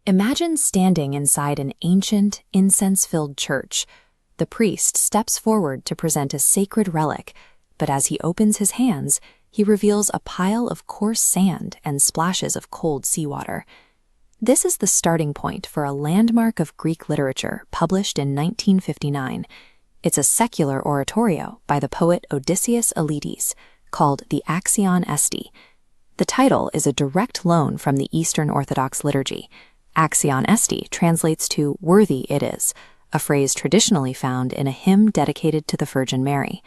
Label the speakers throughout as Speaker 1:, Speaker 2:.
Speaker 1: Imagine standing inside an ancient, incense-filled church. The priest steps forward to present a sacred relic, but as he opens his hands, he reveals a pile of coarse sand and splashes of cold seawater. This is the starting point for a landmark of Greek literature published in 1959. It's a secular oratorio by the poet Odysseus Elytis, called the Axion Esti. The title is a direct loan from the Eastern Orthodox liturgy. Axion Esti translates to "worthy it is," a phrase traditionally found in a hymn dedicated to the Virgin Mary.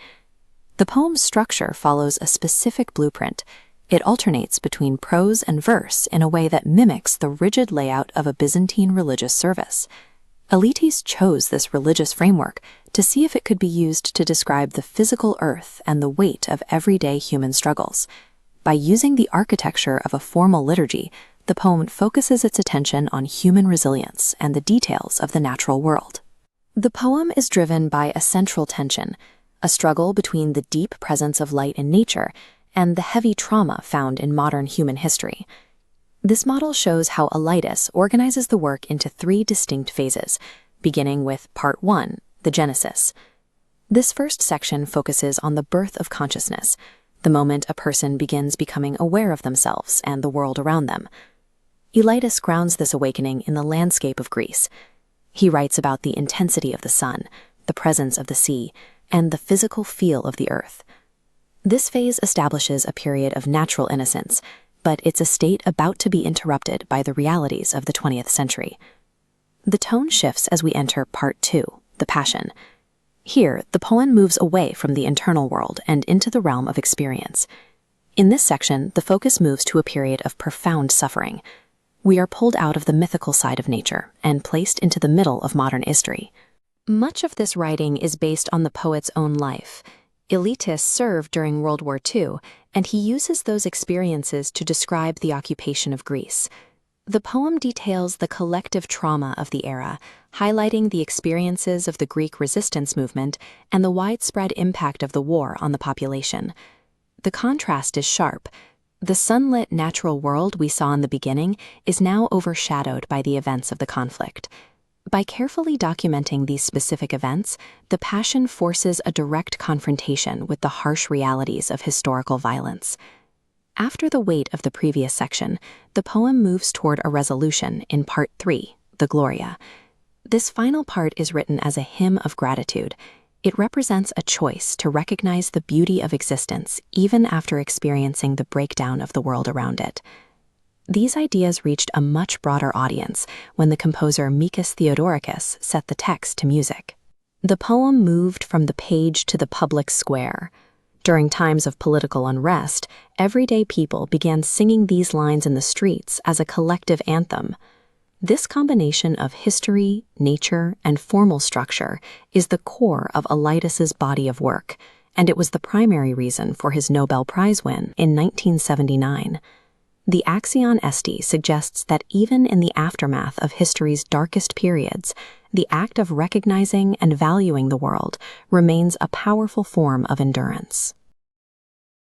Speaker 1: The poem's structure follows a specific blueprint. It alternates between prose and verse in a way that mimics the rigid layout of a Byzantine religious service. Elytis chose this religious framework to see if it could be used to describe the physical earth and the weight of everyday human struggles. By using the architecture of a formal liturgy, the poem focuses its attention on human resilience and the details of the natural world. The poem is driven by a central tension, a struggle between the deep presence of light in nature and the heavy trauma found in modern human history. This model shows how Elytis organizes the work into 3 distinct phases, beginning with Part 1, the Genesis. This first section focuses on the birth of consciousness, the moment a person begins becoming aware of themselves and the world around them. Elytis grounds this awakening in the landscape of Greece. He writes about the intensity of the sun, the presence of the sea, and the physical feel of the earth. This phase establishes a period of natural innocence, but it's a state about to be interrupted by the realities of the 20th century. The tone shifts as we enter Part 2, the Passion. Here, the poem moves away from the internal world and into the realm of experience. In this section, the focus moves to a period of profound suffering. We are pulled out of the mythical side of nature and placed into the middle of modern history. Much of this writing is based on the poet's own life. Elytis served during World War II, and he uses those experiences to describe the occupation of Greece. The poem details the collective trauma of the era, highlighting the experiences of the Greek resistance movement and the widespread impact of the war on the population. The contrast is sharp. The sunlit natural world we saw in the beginning is now overshadowed by the events of the conflict. By carefully documenting these specific events, the Passion forces a direct confrontation with the harsh realities of historical violence. After the weight of the previous section, the poem moves toward a resolution in Part 3, the Gloria. This final part is written as a hymn of gratitude. It represents a choice to recognize the beauty of existence even after experiencing the breakdown of the world around it. These ideas reached a much broader audience when the composer Mikis Theodorikis set the text to music. The poem moved from the page to the public square. During times of political unrest, everyday people began singing these lines in the streets as a collective anthem. This combination of history, nature, and formal structure is the core of Elytis's body of work, and it was the primary reason for his Nobel Prize win in 1979. The Axion Esti suggests that even in the aftermath of history's darkest periods, the act of recognizing and valuing the world remains a powerful form of endurance.